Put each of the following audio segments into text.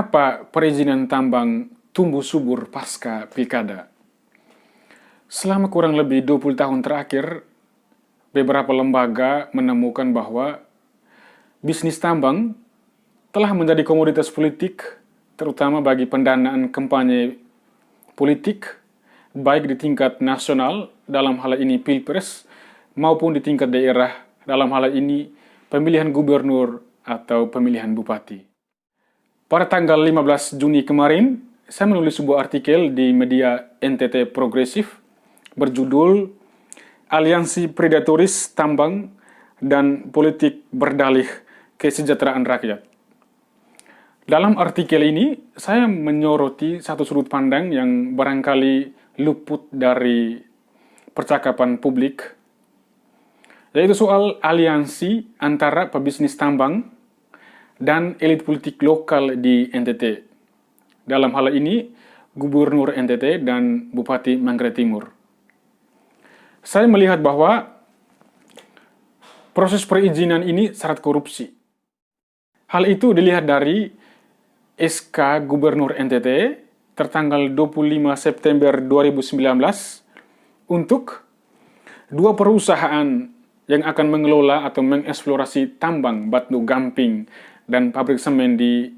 Mengapa perizinan tambang tumbuh subur pasca pilkada? Selama kurang lebih 20 tahun terakhir, beberapa lembaga menemukan bahwa bisnis tambang telah menjadi komoditas politik, terutama bagi pendanaan kampanye politik, baik di tingkat nasional, dalam hal ini Pilpres, maupun di tingkat daerah, dalam hal ini pemilihan gubernur atau pemilihan bupati. Pada tanggal 15 Juni kemarin, saya menulis sebuah artikel di media NTT Progresif berjudul Aliansi Predatoris Tambang dan Politik Berdalih Kesejahteraan Rakyat. Dalam artikel ini, saya menyoroti satu sudut pandang yang barangkali luput dari percakapan publik, yaitu soal aliansi antara pebisnis tambang dan elit politik lokal di NTT. Dalam hal ini, Gubernur NTT dan Bupati Manggarai Timur. Saya melihat bahwa proses perizinan ini syarat korupsi. Hal itu dilihat dari SK Gubernur NTT tertanggal 25 September 2019 untuk dua perusahaan yang akan mengelola atau mengeksplorasi tambang batu gamping dan pabrik semen di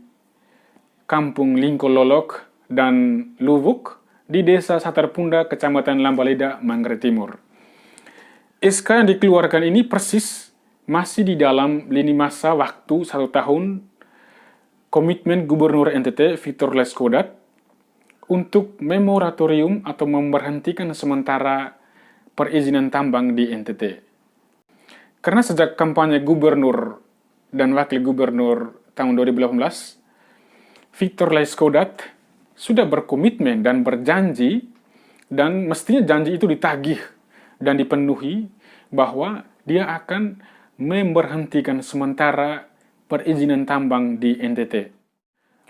Kampung Lingkololok dan Luvuk di Desa Satarpunda, Kecamatan Lambaleda, Manggarai Timur. SK yang dikeluarkan ini persis masih di dalam lini masa waktu 1 tahun komitmen Gubernur NTT Victor Laiskodat untuk memoratorium atau memberhentikan sementara perizinan tambang di NTT. Karena sejak kampanye gubernur dan wakil gubernur tahun 2018, Victor Laiskodat sudah berkomitmen dan berjanji, dan mestinya janji itu ditagih dan dipenuhi, bahwa dia akan memberhentikan sementara perizinan tambang di NTT.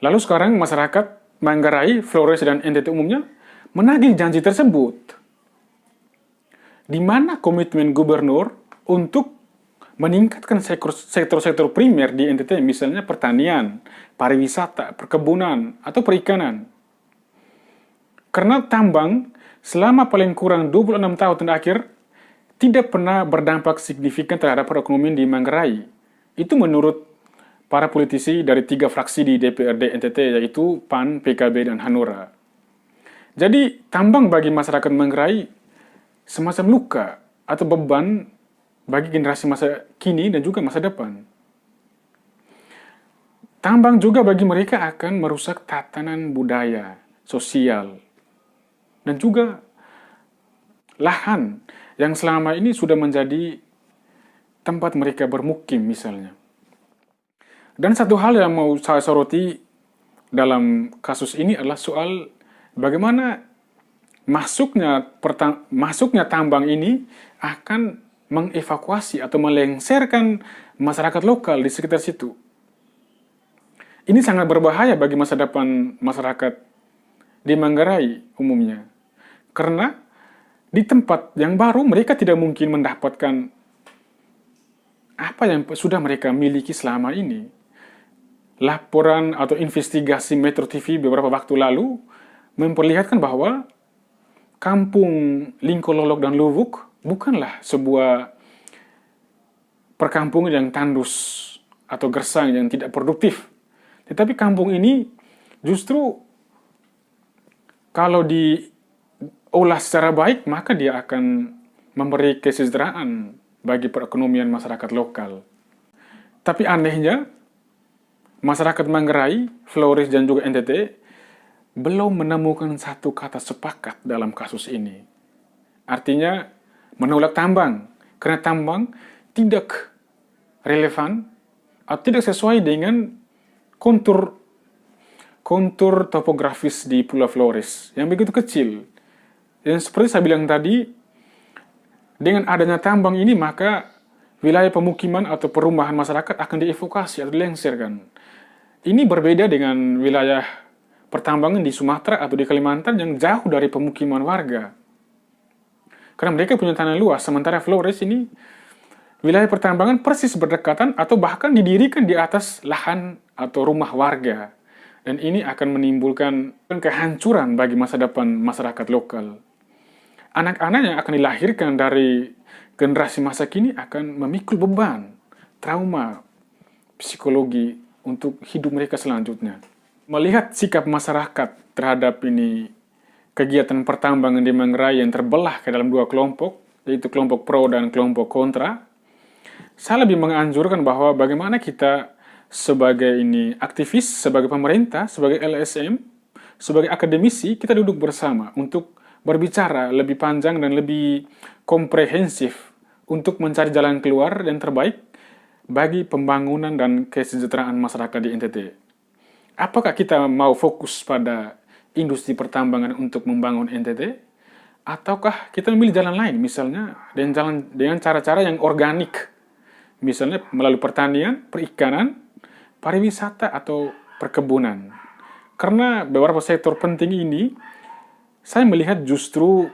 Lalu sekarang masyarakat Manggarai, Flores, dan NTT umumnya menagih janji tersebut. Di mana komitmen gubernur untuk meningkatkan sektor-sektor primer di NTT, misalnya pertanian, pariwisata, perkebunan, atau perikanan. Karena tambang selama paling kurang 26 tahun terakhir tidak pernah berdampak signifikan terhadap perekonomian di Manggarai. Itu menurut para politisi dari 3 fraksi di DPRD NTT, yaitu PAN, PKB, dan Hanura. Jadi, tambang bagi masyarakat Manggarai semacam luka atau beban bagi generasi masa kini dan juga masa depan. Tambang juga bagi mereka akan merusak tatanan budaya, sosial, dan juga lahan yang selama ini sudah menjadi tempat mereka bermukim misalnya. Dan satu hal yang mau saya soroti dalam kasus ini adalah soal bagaimana masuknya tambang ini akan mengevakuasi atau melengsarkan masyarakat lokal di sekitar situ. Ini sangat berbahaya bagi masa depan masyarakat di Manggarai umumnya. Karena di tempat yang baru mereka tidak mungkin mendapatkan apa yang sudah mereka miliki selama ini. Laporan atau investigasi Metro TV beberapa waktu lalu memperlihatkan bahwa Kampung Lingkololok dan Luvuk bukanlah sebuah perkampungan yang tandus atau gersang yang tidak produktif. Tetapi kampung ini justru kalau diolah secara baik, maka dia akan memberi kesejahteraan bagi perekonomian masyarakat lokal. Tapi anehnya, masyarakat Manggarai, Flores, dan juga NTT belum menemukan satu kata sepakat dalam kasus ini. Artinya, menolak tambang, karena tambang tidak relevan atau tidak sesuai dengan kontur topografis di Pulau Flores yang begitu kecil. Dan seperti saya bilang tadi, dengan adanya tambang ini maka wilayah pemukiman atau perumahan masyarakat akan dievakuasi atau dilengsarkan. Ini berbeda dengan wilayah pertambangan di Sumatera atau di Kalimantan yang jauh dari pemukiman warga. Karena mereka punya tanah luas, sementara Flores ini wilayah pertambangan persis berdekatan atau bahkan didirikan di atas lahan atau rumah warga. Dan ini akan menimbulkan kehancuran bagi masa depan masyarakat lokal. Anak-anak yang akan dilahirkan dari generasi masa kini akan memikul beban, trauma, psikologi untuk hidup mereka selanjutnya. Melihat sikap masyarakat terhadap ini kegiatan pertambangan di Manggarai yang terbelah ke dalam dua kelompok, yaitu kelompok pro dan kelompok kontra, saya lebih menganjurkan bahwa bagaimana kita sebagai aktivis, sebagai pemerintah, sebagai LSM, sebagai akademisi, kita duduk bersama untuk berbicara lebih panjang dan lebih komprehensif untuk mencari jalan keluar yang terbaik bagi pembangunan dan kesejahteraan masyarakat di NTT. Apakah kita mau fokus pada industri pertambangan untuk membangun NTT? Ataukah kita memilih jalan lain, misalnya dengan cara-cara yang organik, misalnya melalui pertanian, perikanan, pariwisata, atau perkebunan. Karena beberapa sektor penting ini, saya melihat justru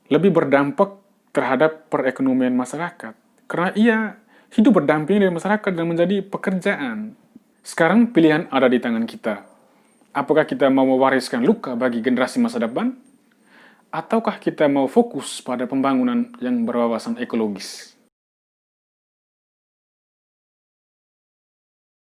lebih berdampak terhadap perekonomian masyarakat. Karena ia hidup berdampingan dengan masyarakat dan menjadi pekerjaan. Sekarang pilihan ada di tangan kita. Apakah kita mau mewariskan luka bagi generasi masa depan? Ataukah kita mau fokus pada pembangunan yang berwawasan ekologis?